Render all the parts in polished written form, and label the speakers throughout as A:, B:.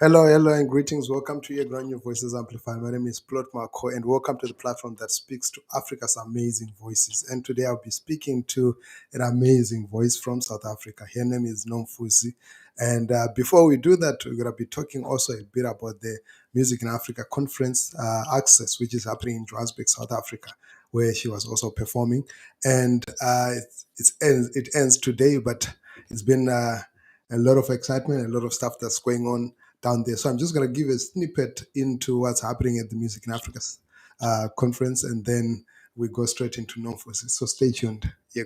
A: Hello, hello, and greetings. Welcome to earGROUND, Your Voices Amplified. My name is Plot Marco, and welcome to the platform that speaks to Africa's amazing voices. And today I'll be speaking to an amazing voice from South Africa. Her name is Nomfusi. And before we do that, we're going to be talking also a bit about the Music in Africa conference, ACCES, which is happening in Joburg, South Africa, where she was also performing. And it ends today, but it's been a lot of excitement, a lot of stuff that's going on down there. So I'm just going to give a snippet into what's happening at the Music in Africa conference, and then we go straight into Nomfusi. So stay tuned. Yeah.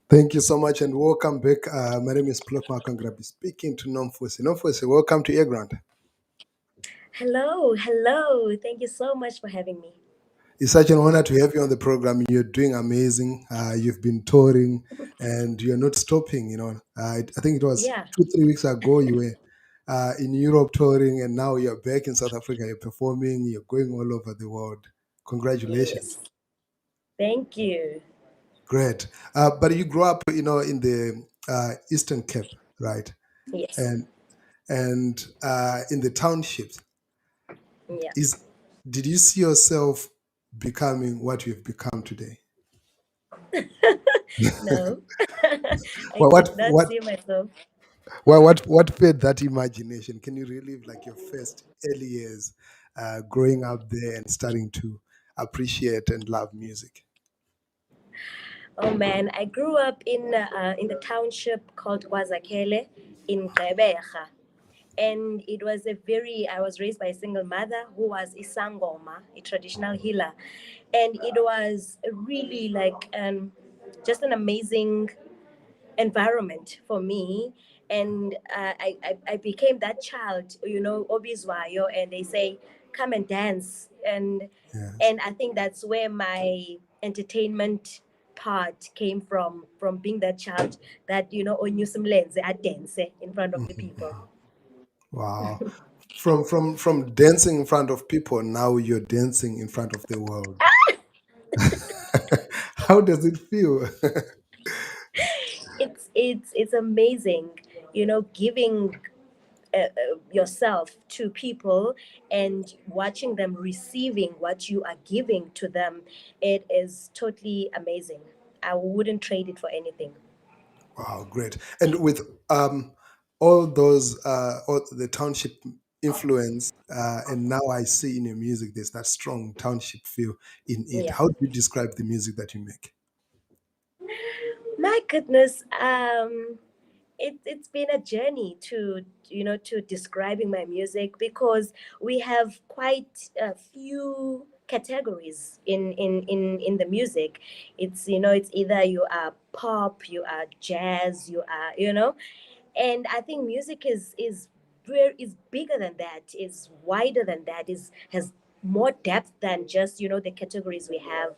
A: Thank you so much and welcome back. My name is Plot Mark. I'm going to be speaking to Nomfusi. Nomfusi, welcome to earGROUND.
B: Hello. Thank you so much for having me.
A: It's such an honor to have you on the program. You're doing amazing. You've been touring and you're not stopping. I think it was 2-3 weeks ago you were in Europe touring, and now you're back in South Africa. You're performing. You're going all over the world. Congratulations.
B: Yes. Thank you.
A: Great. But you grew up, in the Eastern Cape, right?
B: Yes.
A: And in the townships.
B: Yeah.
A: Did you see yourself becoming what you've become today?
B: No. I did not see myself.
A: What fed that imagination? Can you relive like your first early years growing up there and starting to appreciate and love music?
B: Oh man, I grew up in the township called Kwazakele in Gqeberha. And it was I was raised by a single mother who was Isangoma, a traditional healer. And it was really like just an amazing environment for me. And I became that child, obizwayo, and they say, come and dance. And I think that's where my entertainment part came from being that child that, onyusimlenze, I dance in front of the people.
A: Wow. From dancing in front of people, now you're dancing in front of the world. How does it feel?
B: It's amazing, giving yourself to people and watching them receiving what you are giving to them. It is totally amazing. I wouldn't trade it for anything.
A: Wow, great. And with all those, all the township influence, and now I see in your music there's that strong township feel in it.
B: Yeah.
A: How do you describe the music that you make?
B: My goodness, it's been a journey to describing my music, because we have quite a few categories in the music. It's it's either you are pop, you are jazz, you are and I think music is bigger than that, is wider than that, has more depth than just the categories we have.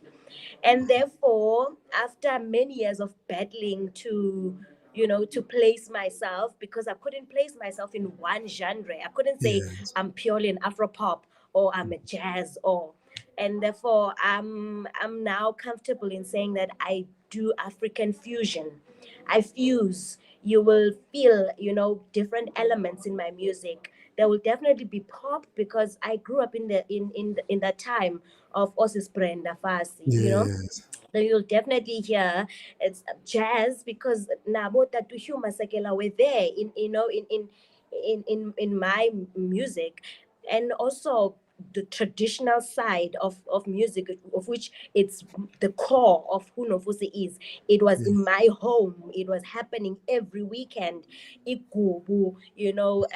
B: And therefore, after many years of battling to place myself, because I couldn't place myself in one genre. I couldn't say I'm purely an Afropop or I'm a jazz, and therefore I'm now comfortable in saying that I do African fusion. I fuse. You will feel different elements in my music there will definitely be pop, because I grew up in that time of Osis Brenda Fassi, you know.
A: Yes.
B: Then you'll definitely hear it's jazz, because Nabo Tatu Hugh Masekela were there in, you know, in my music. And also the traditional side of music, of which it's the core of who Nomfusi is. It was in
A: Yes.
B: my home. It was happening every weekend. Igubu, you know,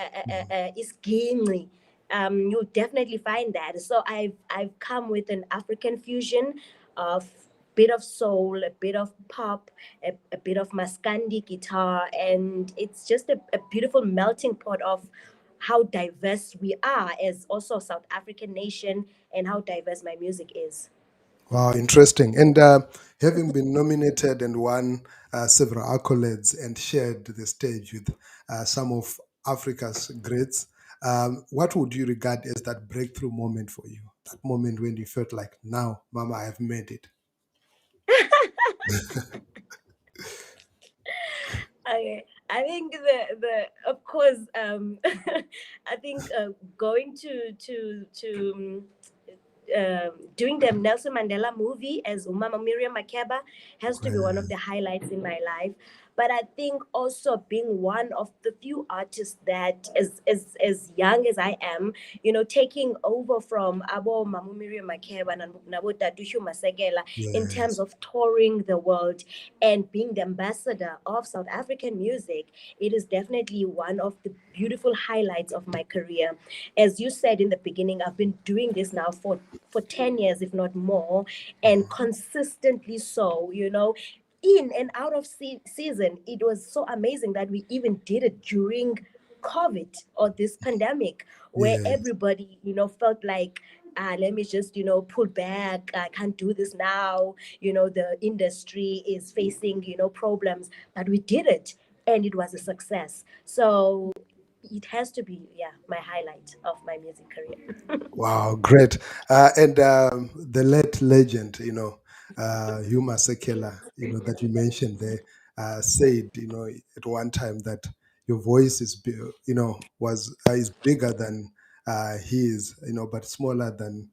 B: Isgini. You'll definitely find that. So I've come with an African fusion of bit of soul, a bit of pop, a bit of maskandi guitar, and it's just a beautiful melting pot of how diverse we are as also a South African nation, and how diverse my music is.
A: Wow, interesting. And having been nominated and won several accolades and shared the stage with some of Africa's greats, what would you regard as that breakthrough moment for you? That moment when you felt like, now, Mama, I have made it.
B: Okay, I think the of course, I think going to doing the Nelson Mandela movie as Umama Miriam Makeba has to be one of the highlights in my life. But I think also being one of the few artists that, as young as I am, you know, taking over from Abo Mamu Miriam Makeba and Nabo Dadushu Masegela in terms
A: Yes.
B: of touring the world and being the ambassador of South African music, it is definitely one of the beautiful highlights of my career. As you said in the beginning, I've been doing this now for 10 years, if not more, and consistently so, you know, in and out of season. It was so amazing that we even did it during COVID, or this pandemic, where
A: Yes.
B: everybody, you know, felt like, let me just, you know, pull back. I can't do this now. You know, the industry is facing, you know, problems, but we did it, and it was a success. So it has to be, yeah, my highlight of my music career.
A: Wow, great. And the late legend, Huma Sekela, that you mentioned there, said, at one time that your voice is, was is bigger than his, but smaller than,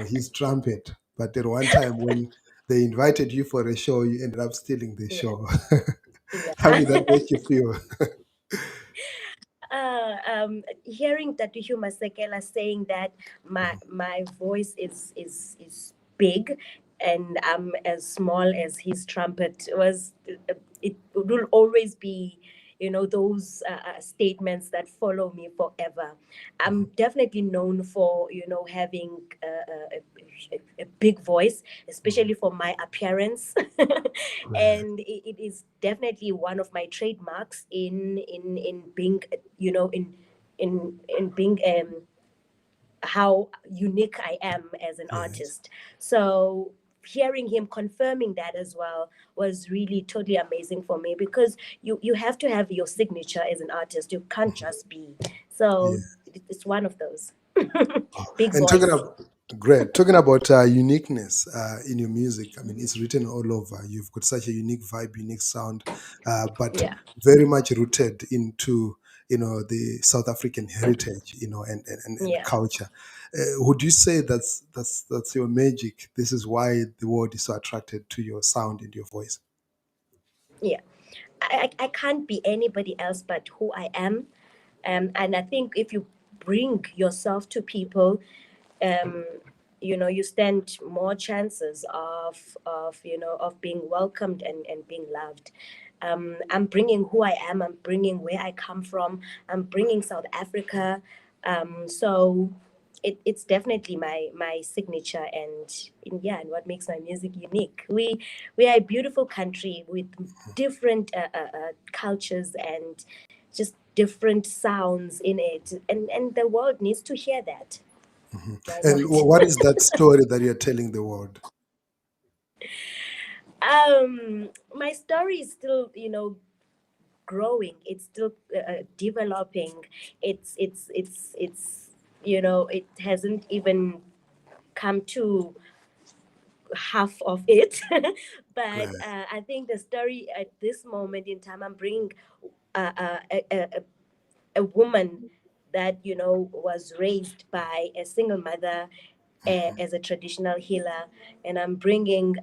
A: his trumpet. But at one time when they invited you for a show, you ended up stealing the
B: Yeah,
A: show. How
B: yeah.
A: did that make you feel?
B: Hearing Tatuhu Masekela saying that my voice is big, and I'm as small as his trumpet, was it will always be, you know, those statements that follow me forever. I'm definitely known for, you know, having a big voice, especially for my appearance.
A: Right.
B: And it is definitely one of my trademarks in being, you know, in being how unique I am as an
A: Yes.
B: artist. So hearing him confirming that as well was really totally amazing for me, because you have to have your signature as an artist. You can't just be. So
A: Yeah.
B: it's one of those. Big
A: And
B: voice.
A: talking about uniqueness in your music, I mean, it's written all over. You've got such a unique vibe, unique sound, but
B: Yeah.
A: very much rooted into, the South African heritage, and
B: Yeah.
A: culture. Would you say that's your magic? This is why the world is so attracted to your sound and your voice.
B: Yeah. I can't be anybody else but who I am. And I think if you bring yourself to people, um, you know, you stand more chances of, you know, of being welcomed and being loved. I'm bringing who I am. I'm bringing where I come from. I'm bringing South Africa. So it's definitely my signature, and yeah, and what makes my music unique. We are a beautiful country with different cultures and just different sounds in it, and the world needs to hear that. Why
A: And
B: not?
A: what is that story that you're telling the world?
B: My story is still, you know, growing. It's still developing. It's you know, it hasn't even come to half of it. But
A: Right.
B: I think the story at this moment in time, I'm bringing a woman that, was raised by a single mother as a traditional healer, and I'm bringing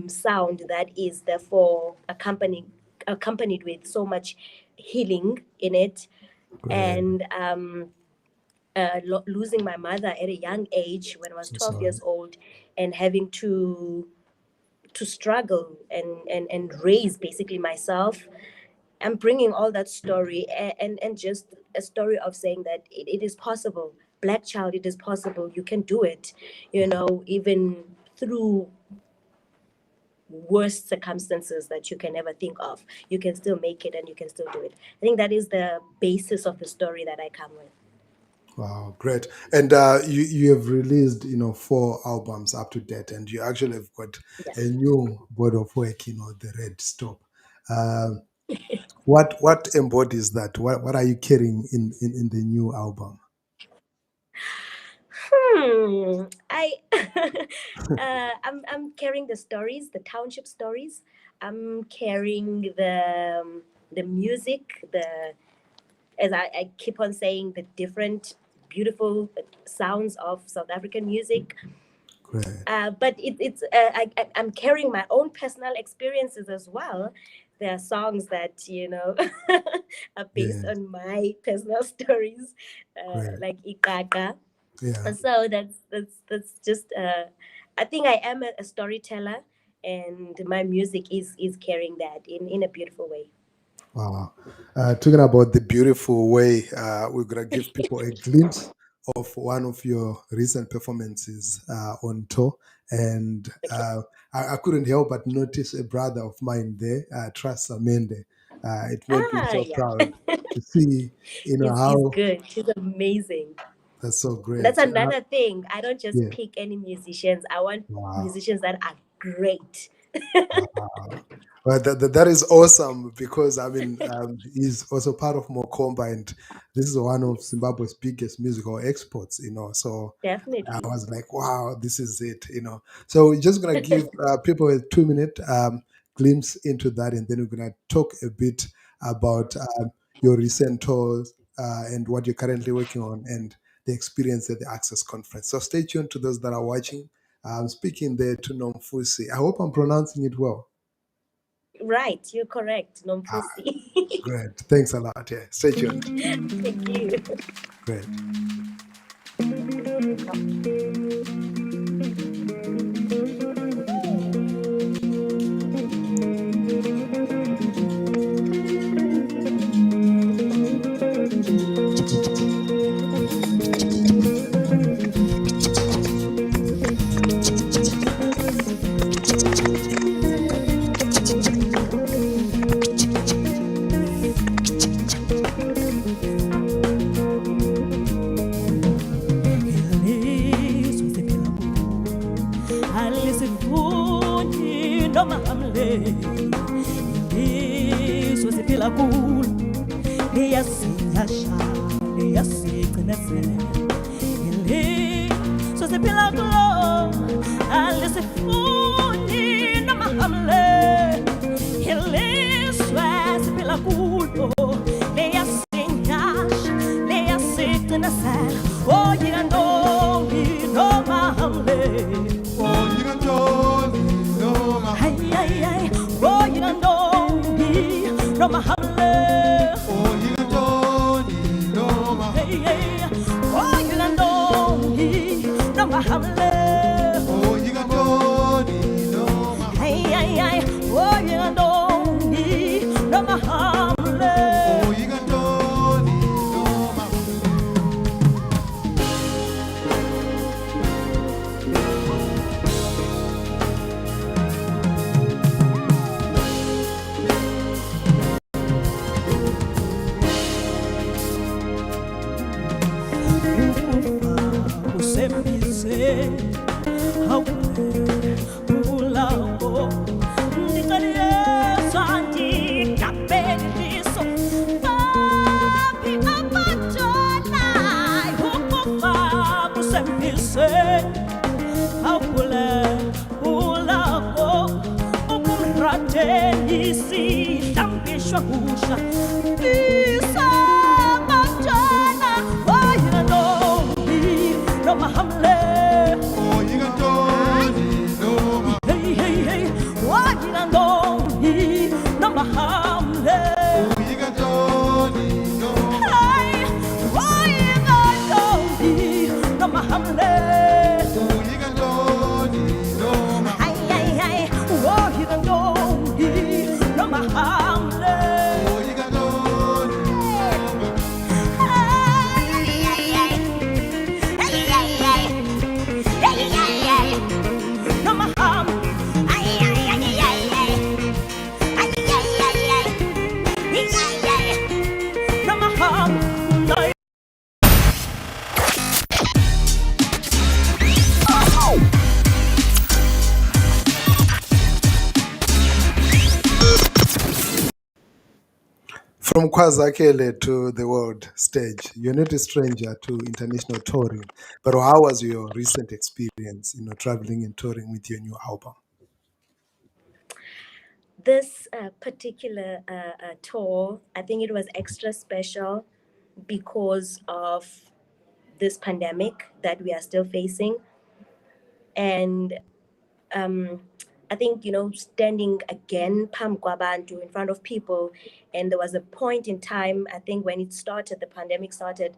B: sound that is therefore accompanied with so much healing in it.
A: Great.
B: And losing my mother at a young age when I was
A: So
B: 12
A: sorry.
B: years old, and having to struggle and raise basically myself. I'm bringing all that story, and just a story of saying that it is possible. Black child, it is possible. You can do it, even through worst circumstances that you can ever think of. You can still make it, and you can still do it. I think that is the basis of the story that I come with.
A: Wow, great. And you have released 4 albums up to date, and you actually have got
B: Yes.
A: a new body of work, the Red Stop. Um, what embodies that? What are you carrying in the new album?
B: I I'm carrying the stories, the township stories. I'm carrying the music, as I keep on saying, the different beautiful sounds of South African music.
A: Great.
B: But I'm carrying my own personal experiences as well. There are songs that are based
A: Yeah.
B: on my personal stories,
A: Great.
B: like Ikaka.
A: Yeah.
B: So that's just. I think I am a storyteller, and my music is carrying that in a beautiful way.
A: Wow. Talking about the beautiful way, we're going to give people a glimpse of one of your recent performances on tour. And I couldn't help but notice a brother of mine there, Trust Amende. It made me so
B: Yeah,
A: proud to see,
B: she's
A: how
B: good. She's amazing.
A: that's so
B: That's
A: great.
B: another thing. I don't just
A: Yeah.
B: pick any musicians. I want
A: Wow.
B: musicians that are great.
A: Wow. Well, that is awesome because I mean he's also part of Mokomba, and this is one of
B: Yes,
A: Zimbabwe's biggest musical exports. So I
B: definitely.
A: was like, wow, this is it. So we're just gonna give people a 2-minute glimpse into that, and then we're gonna talk a bit about your recent tours and what you're currently working on, and the experience at the ACCESS conference. So stay tuned to those that are watching. I'm speaking there to Nomfusi. I hope I'm pronouncing it well.
B: Right, you're correct,
A: Ah,
B: Nomfusi.
A: great. Thanks a lot. Yeah, stay tuned.
B: Thank you.
A: Great.
C: Isa noma hamle hey hey hey wayingantoni noma hamle hey wayingantoni noma hamle ay ay ay wayingantoni noma hamle
A: From KwaZakele to the world stage, you're not a stranger to international touring. But how was your recent experience, traveling and touring with your new album?
B: This particular tour, I think it was extra special because of this pandemic that we are still facing. And I think, standing again, Pam Kwabantu, in front of people. And there was a point in time, I think, when it started, the pandemic started,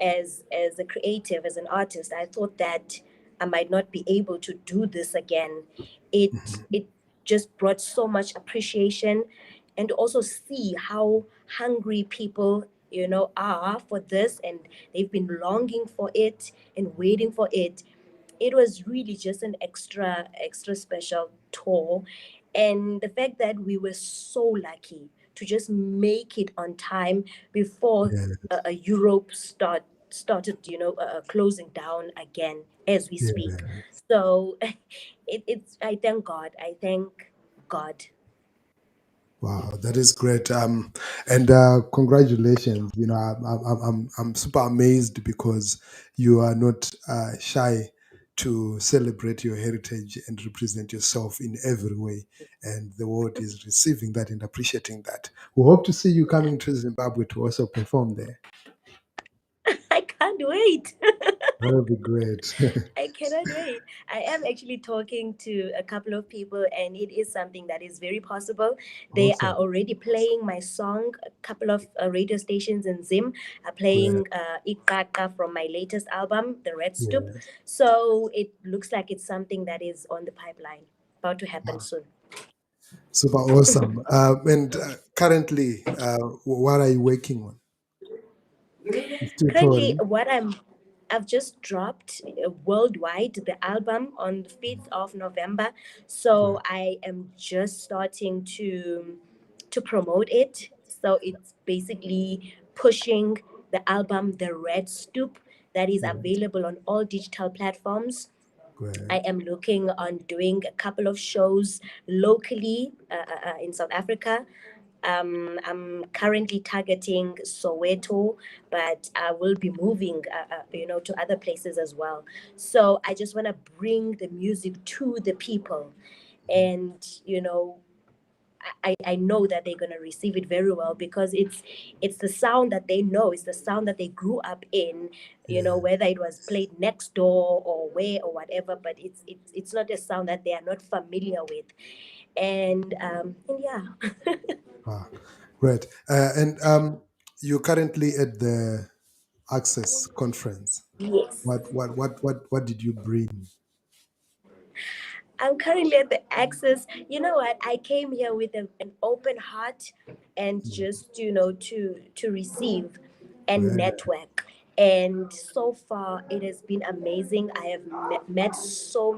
B: as a creative, as an artist, I thought that I might not be able to do this again. It just brought so much appreciation, and to also see how hungry people, are for this, and they've been longing for it and waiting for it. It was really just an extra special tour, and the fact that we were so lucky to just make it on time before
A: Yeah,
B: Europe started closing down again as we
A: yeah.
B: speak. So it's I thank God. I thank God.
A: Wow, that is great. And congratulations. I'm super amazed because you are not shy to celebrate your heritage and represent yourself in every way. And the world is receiving that and appreciating that. We hope to see you coming to Zimbabwe to also perform there.
B: I can't wait.
A: That would be great.
B: I cannot wait. I am actually talking to a couple of people, and it is something that is very possible. They are
A: Awesome.
B: already playing my song. A couple of radio stations in Zim are playing Ikaka from my latest album, The Red Stoop.
A: Yes.
B: So it looks like it's something that is on the pipeline, about to happen soon.
A: Super awesome. And currently, what are you working on? You still
B: Currently,
A: touring?
B: I've just dropped worldwide the album on the 5th of November. So
A: Great.
B: I am just starting to promote it. So it's basically pushing the album The Red Stoop, that is
A: Great.
B: available on all digital platforms. I
A: Great.
B: am looking on doing a couple of shows locally in South Africa. I'm currently targeting Soweto, but I will be moving, to other places as well. So I just want to bring the music to the people, and I know that they're gonna receive it very well, because it's the sound that they know, it's the sound that they grew up in,
A: Yeah.
B: whether it was played next door or where or whatever, but it's not a sound that they are not familiar with, and yeah.
A: Wow. Great. And you're currently at the ACCES conference.
B: Yes.
A: What did you bring?
B: I'm currently at the ACCES. You know what? I came here with an open heart, and just to receive and
A: Great.
B: network. And so far, it has been amazing. I have met so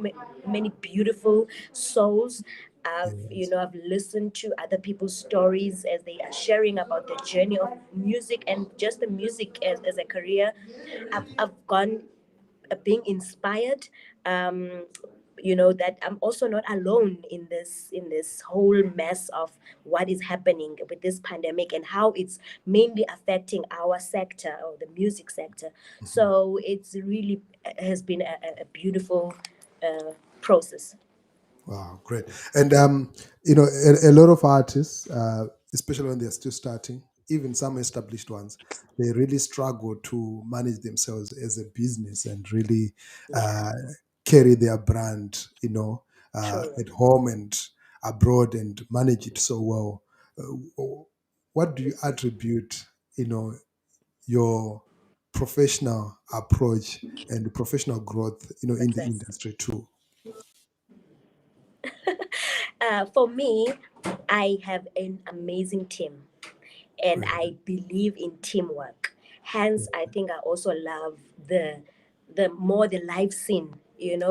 B: many beautiful souls.
A: Yes.
B: I've listened to other people's stories as they are sharing about the journey of music, and just the music as a career. I've gone being inspired, that I'm also not alone in this whole mess of what is happening with this pandemic, and how it's mainly affecting our sector, or the music sector. So it's really has been a beautiful process.
A: Wow, great. And a lot of artists, especially when they're still starting, even some established ones, they really struggle to manage themselves as a business and really
B: Yeah,
A: carry their brand,
B: true.
A: at home and abroad and manage it so well. What do you attribute, your professional approach and professional growth, in the
B: Success.
A: industry too?
B: For me, I have an amazing team, and
A: Great.
B: I believe in teamwork. Hence, I think I also love the live scene,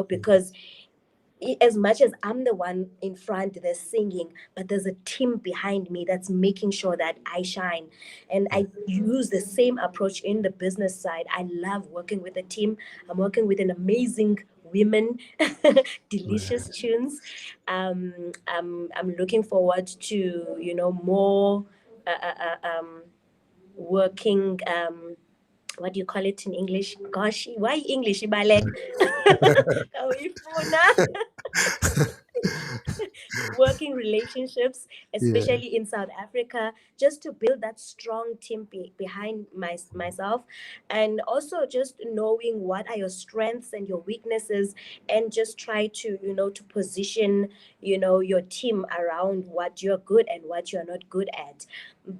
B: because as much as I'm the one in front that's singing, but there's a team behind me that's making sure that I shine. And I use the same approach in the business side. I love working with a team. I'm working with an amazing women, delicious tunes. I'm looking forward to, more working. What do you call it in English? Gosh, why English, Ibalek? Kawifuna. Working relationships,
A: Yeah,
B: especially in South Africa, just to build that strong team behind myself, and also just knowing what are your strengths and your weaknesses, and just try to to position your team around what you're good and what you're not good at.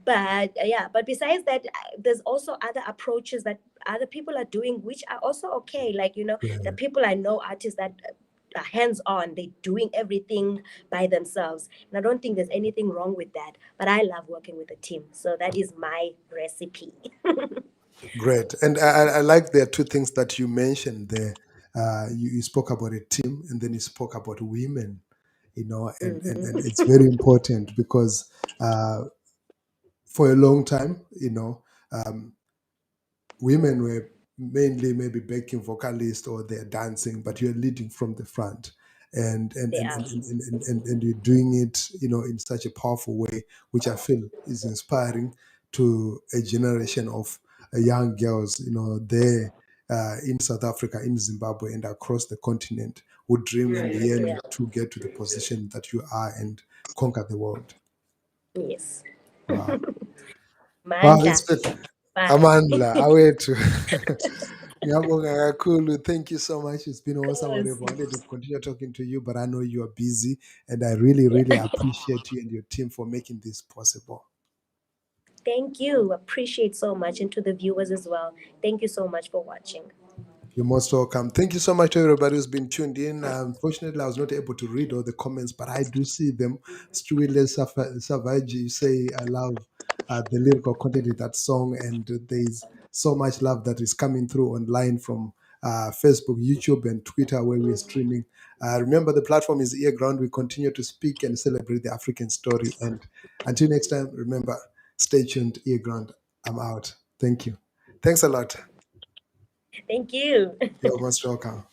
B: But yeah, but besides that, there's also other approaches that other people are doing, which are also okay. Like the
A: great,
B: people I know, artists that are hands on, they're doing everything by themselves. And I don't think there's anything wrong with that. But I love working with a team. So that is my recipe.
A: great. And I like there are two things that you mentioned there. You spoke about a team, and then you spoke about women, and
B: Hmm.
A: it's very important because for a long time, um, women were mainly maybe backing vocalist or they're dancing, but you're leading from the front, and and
B: They
A: and
B: are.
A: and, and, and, and, and you're doing it, in such a powerful way, which I feel is inspiring to a generation of young girls, there in South Africa, in Zimbabwe, and across the continent, who dream and
B: Yeah.
A: yearn to get to the position that you are and conquer the world.
B: Yes.
A: Wow. Wow,
B: Mandla.
A: it's been
B: Bye.
A: Amandla, awethu. Ngiyabonga kakhulu. Thank you so much. It's been awesome. I would have wanted to continue talking to you, but I know you are busy, and I really, really
B: Yeah.
A: appreciate you and your team for making this possible.
B: Thank you. Appreciate so much. And to the viewers as well. Thank you so much for watching.
A: You're most welcome. Thank you so much to everybody who's been tuned in. Unfortunately, I was not able to read all the comments, but I do see them. Stuile Savaji, you say, I love the lyrical content in that song, and there's so much love that is coming through online from Facebook, YouTube, and Twitter, where we're streaming. Remember, the platform is earGROUND. We continue to speak and celebrate the African story. And until next time, remember, stay tuned, earGROUND. I'm out. Thank you. Thanks a lot.
B: Thank you.
A: You're most welcome.